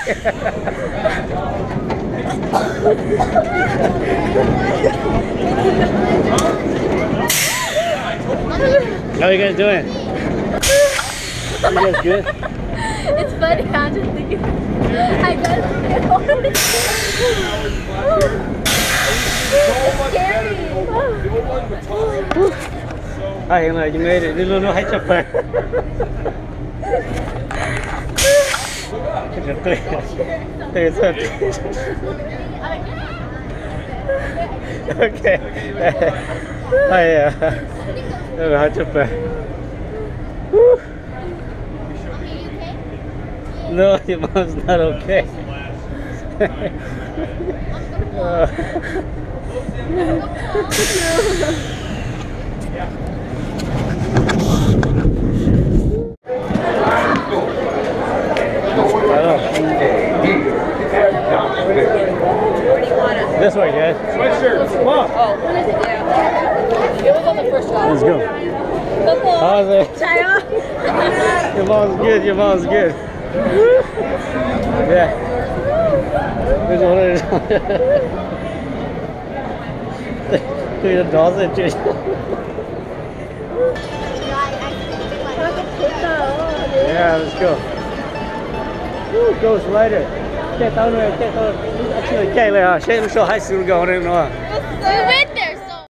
How are you guys doing? You guys good? It's funny, I'm just thinking. I got it. It's scary. Hi, Emma, you made it. No, hãy chụp về. Từ từ. Okay. Hi, hãy chụp về. No, your mom's not okay. This way, guys. Sweatshirt. Come on. Oh, yeah. It was on the first one. Let's go. How's it? Your mom's good. Your mom's good. Yeah. There's one of those. Dolls at you. Yeah, let's go. Woo, Ghost Rider. Chạy tao này, chạy tao. Chạy lại à? Xem số 2 xíu gạo này nó.